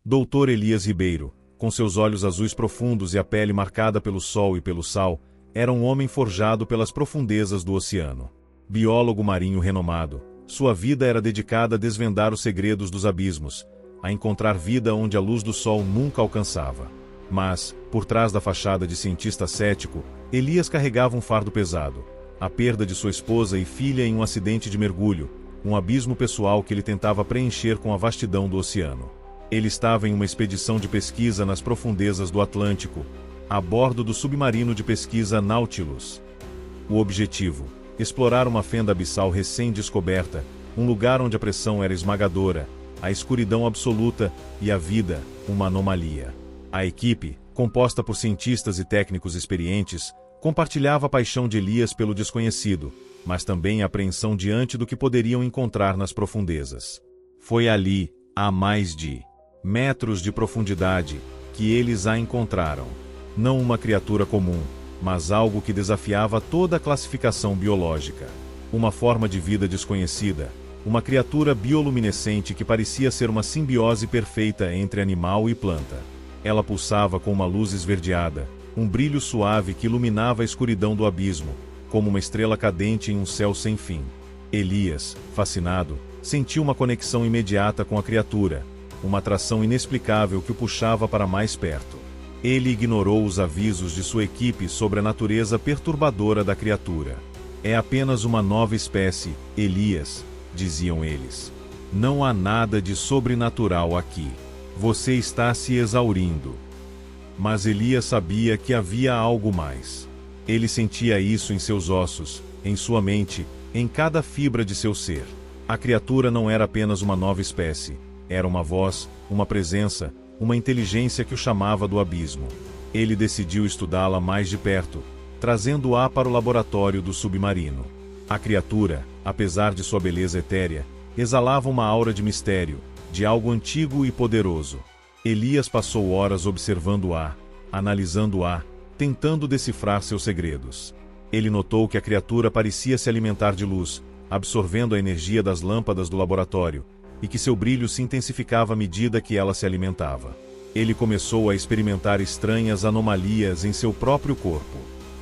Dr. Elias Ribeiro, com seus olhos azuis profundos e a pele marcada pelo sol e pelo sal, era um homem forjado pelas profundezas do oceano. Biólogo marinho renomado, sua vida era dedicada a desvendar os segredos dos abismos, a encontrar vida onde a luz do sol nunca alcançava. Mas, por trás da fachada de cientista cético, Elias carregava um fardo pesado: a perda de sua esposa e filha em um acidente de mergulho, um abismo pessoal que ele tentava preencher com a vastidão do oceano. Ele estava em uma expedição de pesquisa nas profundezas do Atlântico, a bordo do submarino de pesquisa Nautilus. O objetivo: explorar uma fenda abissal recém-descoberta, um lugar onde a pressão era esmagadora, a escuridão absoluta e a vida, uma anomalia. A equipe, composta por cientistas e técnicos experientes, compartilhava a paixão de Elias pelo desconhecido, mas também a apreensão diante do que poderiam encontrar nas profundezas. Foi ali, a mais de metros de profundidade, que eles a encontraram. Não uma criatura comum, mas algo que desafiava toda a classificação biológica. Uma forma de vida desconhecida, uma criatura bioluminescente que parecia ser uma simbiose perfeita entre animal e planta. Ela pulsava com uma luz esverdeada, um brilho suave que iluminava a escuridão do abismo, como uma estrela cadente em um céu sem fim. Elias, fascinado, sentiu uma conexão imediata com a criatura, uma atração inexplicável que o puxava para mais perto. Ele ignorou os avisos de sua equipe sobre a natureza perturbadora da criatura. É apenas uma nova espécie, Elias, diziam eles. Não há nada de sobrenatural aqui. Você está se exaurindo. Mas Elias sabia que havia algo mais. Ele sentia isso em seus ossos, em sua mente, em cada fibra de seu ser. A criatura não era apenas uma nova espécie. Era uma voz, uma presença, uma inteligência que o chamava do abismo. Ele decidiu estudá-la mais de perto, trazendo-a para o laboratório do submarino. A criatura, apesar de sua beleza etérea, exalava uma aura de mistério, de algo antigo e poderoso. Elias passou horas observando-a, analisando-a, tentando decifrar seus segredos. Ele notou que a criatura parecia se alimentar de luz, absorvendo a energia das lâmpadas do laboratório, e que seu brilho se intensificava à medida que ela se alimentava. Ele começou a experimentar estranhas anomalias em seu próprio corpo.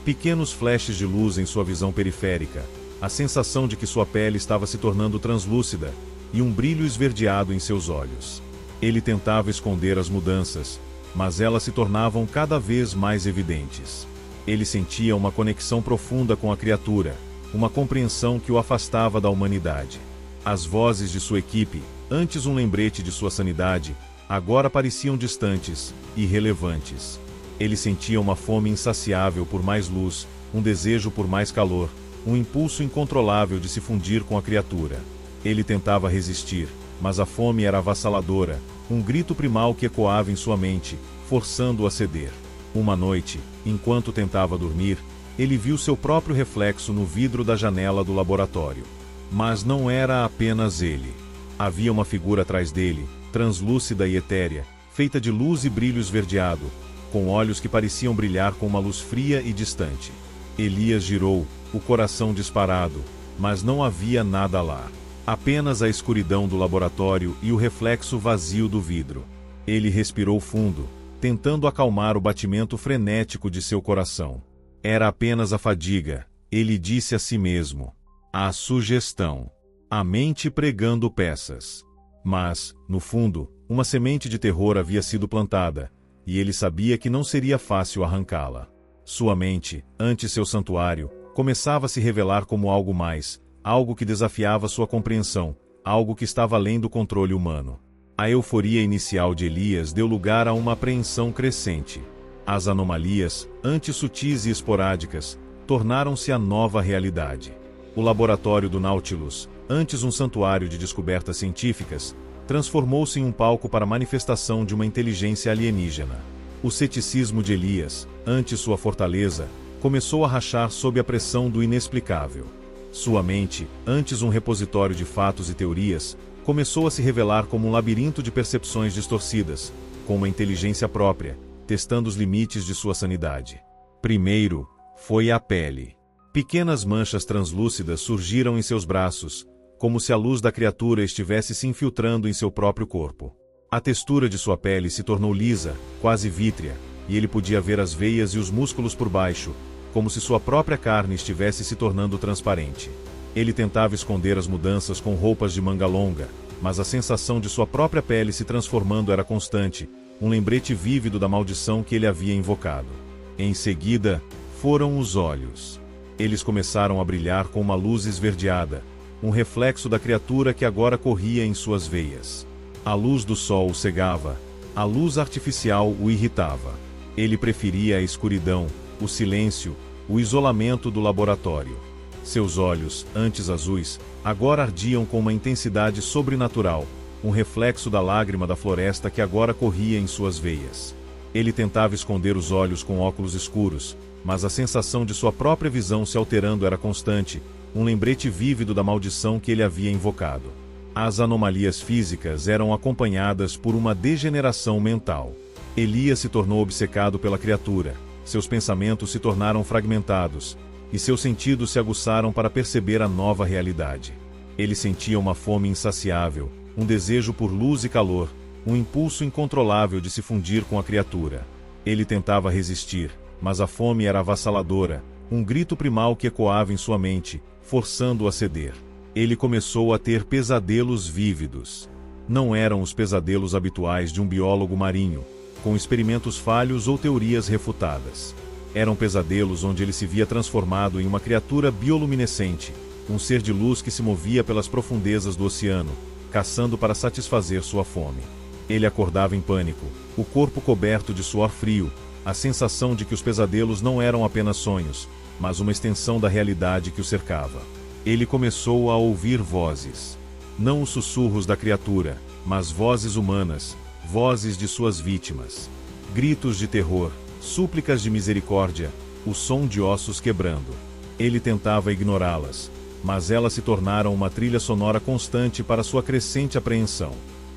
Pequenos flashes de luz em sua visão periférica, a sensação de que sua pele estava se tornando translúcida, e um brilho esverdeado em seus olhos. Ele tentava esconder as mudanças, mas elas se tornavam cada vez mais evidentes. Ele sentia uma conexão profunda com a criatura, uma compreensão que o afastava da humanidade. As vozes de sua equipe, antes um lembrete de sua sanidade, agora pareciam distantes, irrelevantes. Ele sentia uma fome insaciável por mais luz, um desejo por mais calor, um impulso incontrolável de se fundir com a criatura. Ele tentava resistir, mas a fome era avassaladora, um grito primal que ecoava em sua mente, forçando-o a ceder. Uma noite, enquanto tentava dormir, ele viu seu próprio reflexo no vidro da janela do laboratório. Mas não era apenas ele. Havia uma figura atrás dele, translúcida e etérea, feita de luz e brilho esverdeado, com olhos que pareciam brilhar com uma luz fria e distante. Elias girou, o coração disparado, mas não havia nada lá. Apenas a escuridão do laboratório e o reflexo vazio do vidro. Ele respirou fundo, tentando acalmar o batimento frenético de seu coração. Era apenas a fadiga, ele disse a si mesmo. A sugestão. A mente pregando peças. Mas, no fundo, uma semente de terror havia sido plantada, e ele sabia que não seria fácil arrancá-la. Sua mente, ante seu santuário, começava a se revelar como algo mais, algo que desafiava sua compreensão, algo que estava além do controle humano. A euforia inicial de Elias deu lugar a uma apreensão crescente. As anomalias, antes sutis e esporádicas, tornaram-se a nova realidade. O laboratório do Nautilus, antes um santuário de descobertas científicas, transformou-se em um palco para a manifestação de uma inteligência alienígena. O ceticismo de Elias, antes sua fortaleza, começou a rachar sob a pressão do inexplicável. Sua mente, antes um repositório de fatos e teorias, começou a se revelar como um labirinto de percepções distorcidas, com uma inteligência própria, testando os limites de sua sanidade. Primeiro, foi a pele. Pequenas manchas translúcidas surgiram em seus braços, como se a luz da criatura estivesse se infiltrando em seu próprio corpo. A textura de sua pele se tornou lisa, quase vítrea, e ele podia ver as veias e os músculos por baixo, como se sua própria carne estivesse se tornando transparente. Ele tentava esconder as mudanças com roupas de manga longa, mas a sensação de sua própria pele se transformando era constante, um lembrete vívido da maldição que ele havia invocado. Em seguida, foram os olhos. Eles começaram a brilhar com uma luz esverdeada, um reflexo da criatura que agora corria em suas veias. A luz do sol o cegava, a luz artificial o irritava. Ele preferia a escuridão, o silêncio, o isolamento do laboratório. Seus olhos, antes azuis, agora ardiam com uma intensidade sobrenatural, um reflexo da lágrima da floresta que agora corria em suas veias. Ele tentava esconder os olhos com óculos escuros, mas a sensação de sua própria visão se alterando era constante, um lembrete vívido da maldição que ele havia invocado. As anomalias físicas eram acompanhadas por uma degeneração mental. Elias se tornou obcecado pela criatura, seus pensamentos se tornaram fragmentados, e seus sentidos se aguçaram para perceber a nova realidade. Ele sentia uma fome insaciável, um desejo por luz e calor, um impulso incontrolável de se fundir com a criatura. Ele tentava resistir, mas a fome era avassaladora, um grito primal que ecoava em sua mente, forçando-o a ceder. Ele começou a ter pesadelos vívidos. Não eram os pesadelos habituais de um biólogo marinho, com experimentos falhos ou teorias refutadas. Eram pesadelos onde ele se via transformado em uma criatura bioluminescente, um ser de luz que se movia pelas profundezas do oceano, caçando para satisfazer sua fome. Ele acordava em pânico, o corpo coberto de suor frio, a sensação de que os pesadelos não eram apenas sonhos, mas uma extensão da realidade que o cercava. Ele começou a ouvir vozes. Não os sussurros da criatura, mas vozes humanas, vozes de suas vítimas. Gritos de terror, súplicas de misericórdia, o som de ossos quebrando. Ele tentava ignorá-las, mas elas se tornaram uma trilha sonora constante para sua crescente apreensão.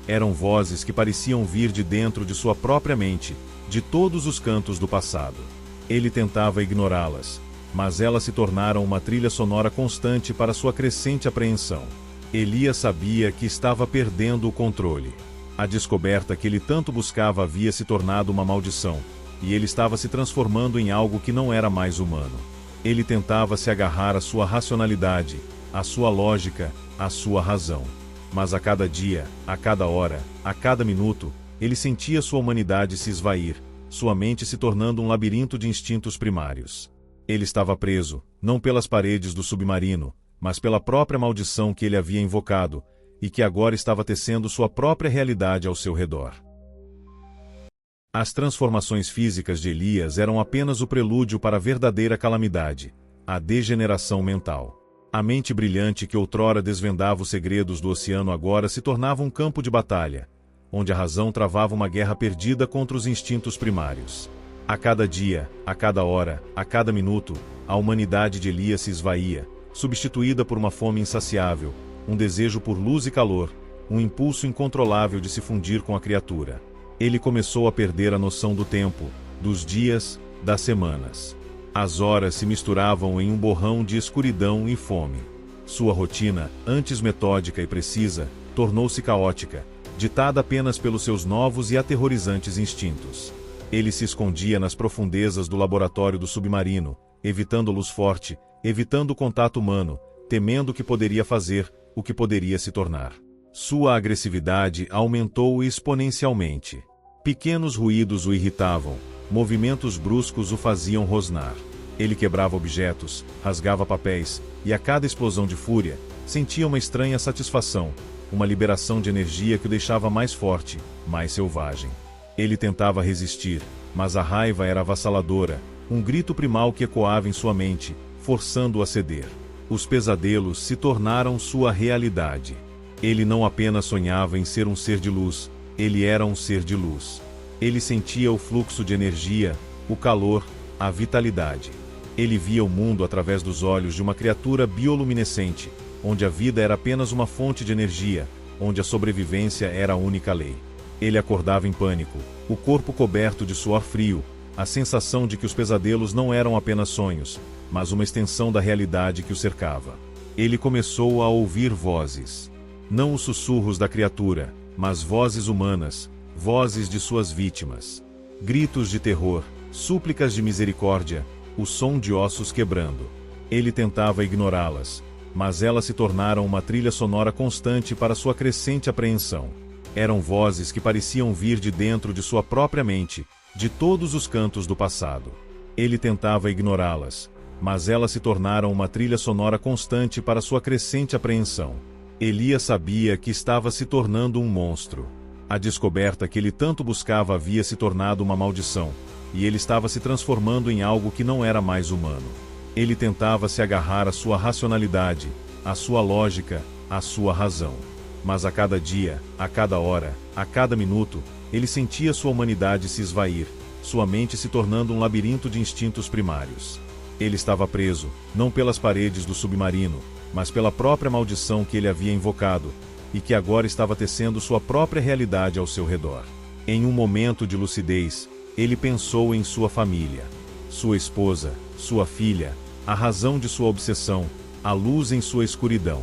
Eram vozes que pareciam vir de dentro de sua própria mente, de todos os cantos do passado. Ele tentava ignorá-las, mas elas se tornaram uma trilha sonora constante para sua crescente apreensão. Elias sabia que estava perdendo o controle. A descoberta que ele tanto buscava havia se tornado uma maldição, e ele estava se transformando em algo que não era mais humano. Ele tentava se agarrar à sua racionalidade, à sua lógica, à sua razão. Mas a cada dia, a cada hora, a cada minuto, ele sentia sua humanidade se esvair, sua mente se tornando um labirinto de instintos primários. Ele estava preso, não pelas paredes do submarino, mas pela própria maldição que ele havia invocado, e que agora estava tecendo sua própria realidade ao seu redor. As transformações físicas de Elias eram apenas o prelúdio para a verdadeira calamidade, a degeneração mental. A mente brilhante que outrora desvendava os segredos do oceano agora se tornava um campo de batalha, onde a razão travava uma guerra perdida contra os instintos primários. A cada dia, a cada hora, a cada minuto, a humanidade de Elias se esvaía, substituída por uma fome insaciável, um desejo por luz e calor, um impulso incontrolável de se fundir com a criatura. Ele começou a perder a noção do tempo, dos dias, das semanas. As horas se misturavam em um borrão de escuridão e fome. Sua rotina, antes metódica e precisa, tornou-se caótica, ditada apenas pelos seus novos e aterrorizantes instintos. Ele se escondia nas profundezas do laboratório do submarino, evitando luz forte, evitando o contato humano, temendo o que poderia fazer, o que poderia se tornar. Sua agressividade aumentou exponencialmente. Pequenos ruídos o irritavam, movimentos bruscos o faziam rosnar. Ele quebrava objetos, rasgava papéis, e a cada explosão de fúria, sentia uma estranha satisfação, uma liberação de energia que o deixava mais forte, mais selvagem. Ele tentava resistir, mas a raiva era avassaladora, um grito primal que ecoava em sua mente, forçando-o a ceder. Os pesadelos se tornaram sua realidade. Ele não apenas sonhava em ser um ser de luz, ele era um ser de luz. Ele sentia o fluxo de energia, o calor, a vitalidade. Ele via o mundo através dos olhos de uma criatura bioluminescente, onde a vida era apenas uma fonte de energia, onde a sobrevivência era a única lei. Ele acordava em pânico, o corpo coberto de suor frio, a sensação de que os pesadelos não eram apenas sonhos, mas uma extensão da realidade que o cercava. Ele começou a ouvir vozes. Não os sussurros da criatura, mas vozes humanas, vozes de suas vítimas. Gritos de terror, súplicas de misericórdia, o som de ossos quebrando. Ele tentava ignorá-las, mas elas se tornaram uma trilha sonora constante para sua crescente apreensão. Eram vozes que pareciam vir de dentro de sua própria mente, de todos os cantos do passado. Ele tentava ignorá-las, mas elas se tornaram uma trilha sonora constante para sua crescente apreensão. Elias sabia que estava se tornando um monstro. A descoberta que ele tanto buscava havia se tornado uma maldição, e ele estava se transformando em algo que não era mais humano. Ele tentava se agarrar à sua racionalidade, à sua lógica, à sua razão. Mas a cada dia, a cada hora, a cada minuto, ele sentia sua humanidade se esvair, sua mente se tornando um labirinto de instintos primários. Ele estava preso, não pelas paredes do submarino, mas pela própria maldição que ele havia invocado, e que agora estava tecendo sua própria realidade ao seu redor. Em um momento de lucidez, ele pensou em sua família, sua esposa, sua filha, a razão de sua obsessão, a luz em sua escuridão.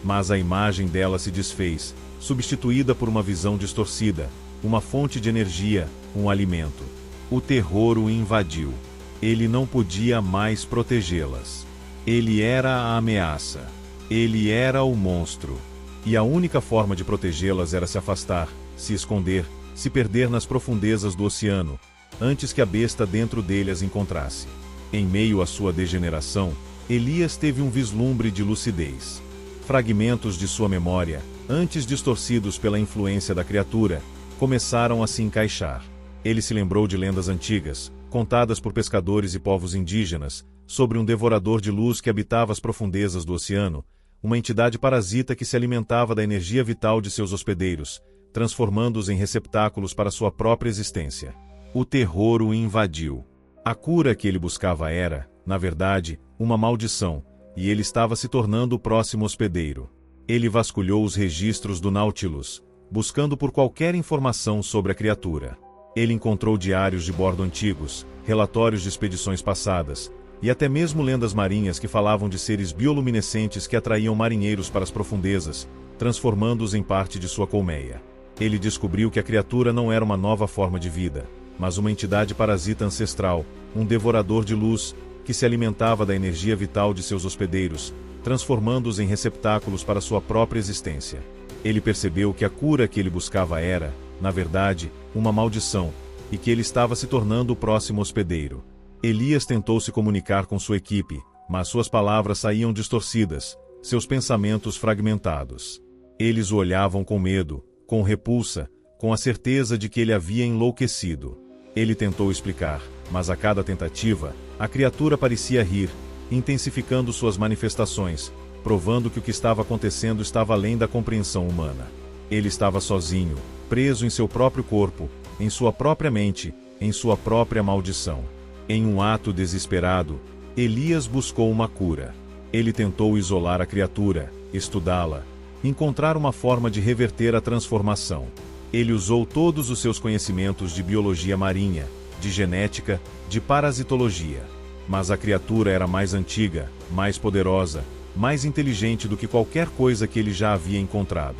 Mas a imagem dela se desfez, substituída por uma visão distorcida, uma fonte de energia, um alimento. O terror o invadiu. Ele não podia mais protegê-las. Ele era a ameaça. Ele era o monstro. E a única forma de protegê-las era se afastar, se esconder, se perder nas profundezas do oceano, antes que a besta dentro dele as encontrasse. Em meio à sua degeneração, Elias teve um vislumbre de lucidez. Fragmentos de sua memória, antes distorcidos pela influência da criatura, começaram a se encaixar. Ele se lembrou de lendas antigas, contadas por pescadores e povos indígenas, sobre um devorador de luz que habitava as profundezas do oceano, uma entidade parasita que se alimentava da energia vital de seus hospedeiros, transformando-os em receptáculos para sua própria existência. O terror o invadiu. A cura que ele buscava era, na verdade, uma maldição, e ele estava se tornando o próximo hospedeiro. Ele vasculhou os registros do Nautilus, buscando por qualquer informação sobre a criatura. Ele encontrou diários de bordo antigos, relatórios de expedições passadas, e até mesmo lendas marinhas que falavam de seres bioluminescentes que atraíam marinheiros para as profundezas, transformando-os em parte de sua colmeia. Ele descobriu que a criatura não era uma nova forma de vida, mas uma entidade parasita ancestral, um devorador de luz, que se alimentava da energia vital de seus hospedeiros, transformando-os em receptáculos para sua própria existência. Ele percebeu que a cura que ele buscava era, na verdade, uma maldição, e que ele estava se tornando o próximo hospedeiro. Elias tentou se comunicar com sua equipe, mas suas palavras saíam distorcidas, seus pensamentos fragmentados. Eles o olhavam com medo, com repulsa, com a certeza de que ele havia enlouquecido. Ele tentou explicar, mas a cada tentativa, a criatura parecia rir, intensificando suas manifestações, provando que o que estava acontecendo estava além da compreensão humana. Ele estava sozinho, preso em seu próprio corpo, em sua própria mente, em sua própria maldição. Em um ato desesperado, Elias buscou uma cura. Ele tentou isolar a criatura, estudá-la, encontrar uma forma de reverter a transformação. Ele usou todos os seus conhecimentos de biologia marinha, de genética, de parasitologia. Mas a criatura era mais antiga, mais poderosa, mais inteligente do que qualquer coisa que ele já havia encontrado.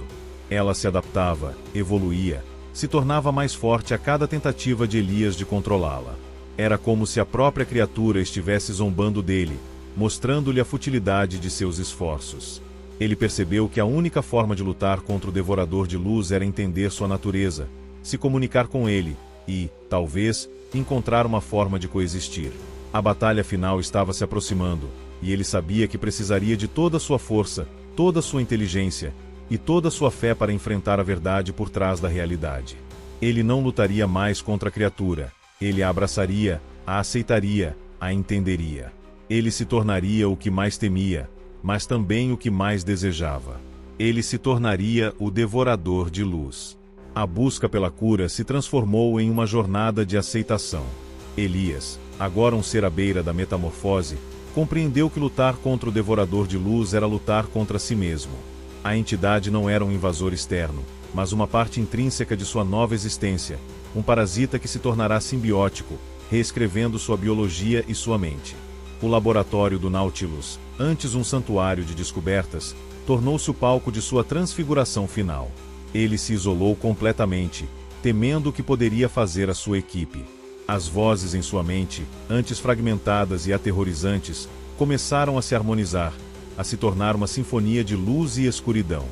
Ela se adaptava, evoluía, se tornava mais forte a cada tentativa de Elias de controlá-la. Era como se a própria criatura estivesse zombando dele, mostrando-lhe a futilidade de seus esforços. Ele percebeu que a única forma de lutar contra o devorador de luz era entender sua natureza, se comunicar com ele e, talvez, encontrar uma forma de coexistir. A batalha final estava se aproximando, e ele sabia que precisaria de toda a sua força, toda a sua inteligência e toda a sua fé para enfrentar a verdade por trás da realidade. Ele não lutaria mais contra a criatura, ele a abraçaria, a aceitaria, a entenderia. Ele se tornaria o que mais temia, mas também o que mais desejava. Ele se tornaria o devorador de luz. A busca pela cura se transformou em uma jornada de aceitação. Elias, agora um ser à beira da metamorfose, compreendeu que lutar contra o devorador de luz era lutar contra si mesmo. A entidade não era um invasor externo, mas uma parte intrínseca de sua nova existência, um parasita que se tornará simbiótico, reescrevendo sua biologia e sua mente. O laboratório do Nautilus, antes um santuário de descobertas, tornou-se o palco de sua transfiguração final. Ele se isolou completamente, temendo o que poderia fazer a sua equipe. As vozes em sua mente, antes fragmentadas e aterrorizantes, começaram a se harmonizar, a se tornar uma sinfonia de luz e escuridão.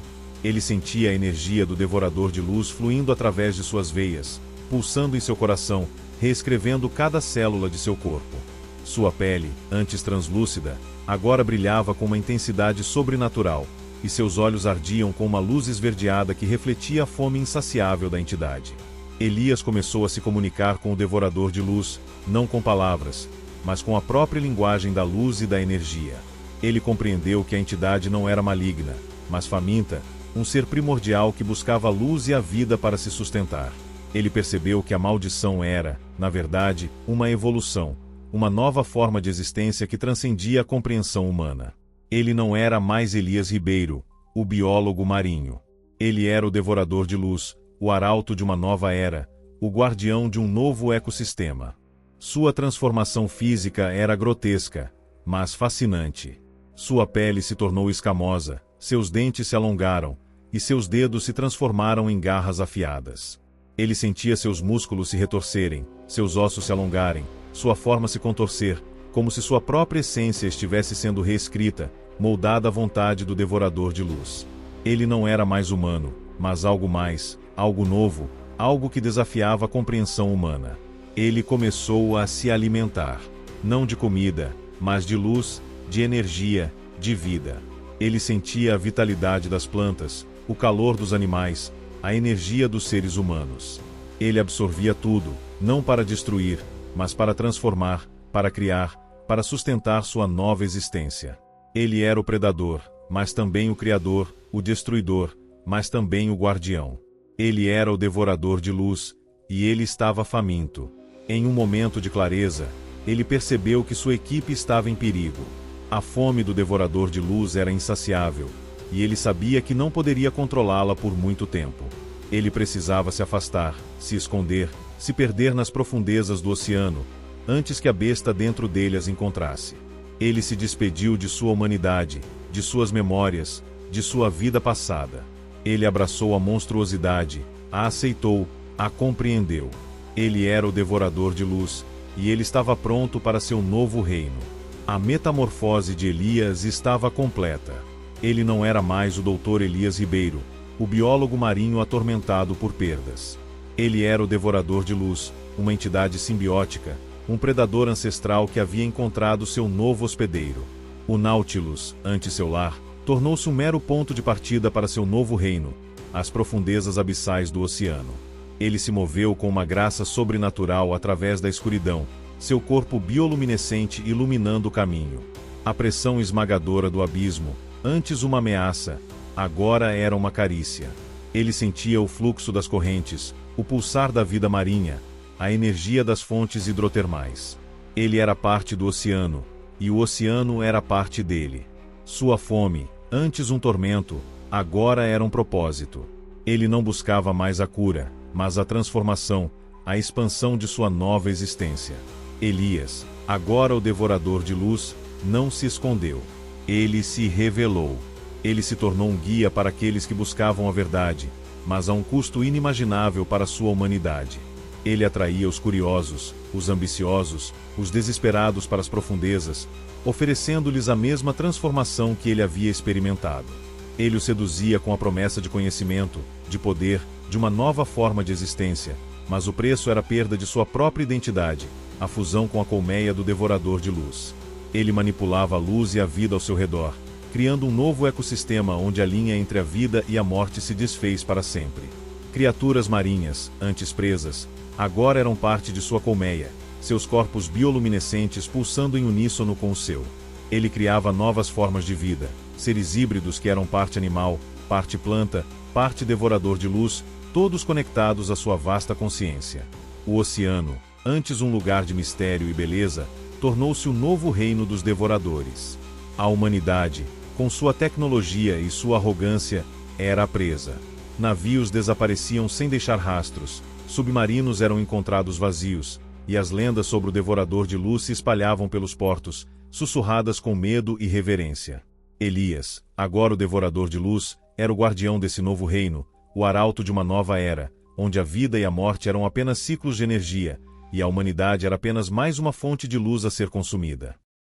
Ele sentia a energia do devorador de luz fluindo através de suas veias, pulsando em seu coração, reescrevendo cada célula de seu corpo. Sua pele, antes translúcida, agora brilhava com uma intensidade sobrenatural, e seus olhos ardiam com uma luz esverdeada que refletia a fome insaciável da entidade. Elias começou a se comunicar com o devorador de luz, não com palavras, mas com a própria linguagem da luz e da energia. Ele compreendeu que a entidade não era maligna, mas faminta, um ser primordial que buscava a luz e a vida para se sustentar. Ele percebeu que a maldição era, na verdade, uma evolução, uma nova forma de existência que transcendia a compreensão humana. Ele não era mais Elias Ribeiro, o biólogo marinho. Ele era o devorador de luz, o arauto de uma nova era, o guardião de um novo ecossistema. Sua transformação física era grotesca, mas fascinante. Sua pele se tornou escamosa, seus dentes se alongaram, e seus dedos se transformaram em garras afiadas. Ele sentia seus músculos se retorcerem, seus ossos se alongarem, sua forma se contorcer, como se sua própria essência estivesse sendo reescrita, moldada à vontade do devorador de luz. Ele não era mais humano, mas algo mais, algo novo, algo que desafiava a compreensão humana. Ele começou a se alimentar, não de comida, mas de luz, de energia, de vida. Ele sentia a vitalidade das plantas, o calor dos animais, a energia dos seres humanos. Ele absorvia tudo, não para destruir, mas para transformar, para criar, para sustentar sua nova existência. Ele era o predador, mas também o criador, o destruidor, mas também o guardião. Ele era o devorador de luz, e ele estava faminto. Em um momento de clareza, ele percebeu que sua equipe estava em perigo. A fome do devorador de luz era insaciável, e ele sabia que não poderia controlá-la por muito tempo. Ele precisava se afastar, se esconder, se perder nas profundezas do oceano, antes que a besta dentro dele as encontrasse. Ele se despediu de sua humanidade, de suas memórias, de sua vida passada. Ele abraçou a monstruosidade, a aceitou, a compreendeu. Ele era o devorador de luz, e ele estava pronto para seu novo reino. A metamorfose de Elias estava completa. Ele não era mais o Dr. Elias Ribeiro, o biólogo marinho atormentado por perdas. Ele era o devorador de luz, uma entidade simbiótica, um predador ancestral que havia encontrado seu novo hospedeiro. O Nautilus, antes seu lar, tornou-se um mero ponto de partida para seu novo reino, as profundezas abissais do oceano. Ele se moveu com uma graça sobrenatural através da escuridão, seu corpo bioluminescente iluminando o caminho. A pressão esmagadora do abismo, antes uma ameaça, agora era uma carícia. Ele sentia o fluxo das correntes, o pulsar da vida marinha, a energia das fontes hidrotermais. Ele era parte do oceano, e o oceano era parte dele. Sua fome, antes um tormento, agora era um propósito. Ele não buscava mais a cura, mas a transformação, a expansão de sua nova existência. Elias, agora o devorador de luz, não se escondeu. Ele se revelou. Ele se tornou um guia para aqueles que buscavam a verdade, mas a um custo inimaginável para sua humanidade. Ele atraía os curiosos, os ambiciosos, os desesperados para as profundezas, oferecendo-lhes a mesma transformação que ele havia experimentado. Ele os seduzia com a promessa de conhecimento, de poder, de uma nova forma de existência, mas o preço era a perda de sua própria identidade, a fusão com a colmeia do devorador de luz. Ele manipulava a luz e a vida ao seu redor, criando um novo ecossistema onde a linha entre a vida e a morte se desfez para sempre. Criaturas marinhas, antes presas, agora eram parte de sua colmeia, seus corpos bioluminescentes pulsando em uníssono com o seu. Ele criava novas formas de vida, seres híbridos que eram parte animal, parte planta, parte devorador de luz, todos conectados à sua vasta consciência. O oceano, antes um lugar de mistério e beleza, tornou-se o novo reino dos devoradores. A humanidade, com sua tecnologia e sua arrogância, era a presa. Navios desapareciam sem deixar rastros, submarinos eram encontrados vazios, e as lendas sobre o devorador de luz se espalhavam pelos portos, sussurradas com medo e reverência. Elias, agora o devorador de luz, era o guardião desse novo reino, o arauto de uma nova era, onde a vida e a morte eram apenas ciclos de energia, e a humanidade era apenas mais uma fonte de luz a ser consumida.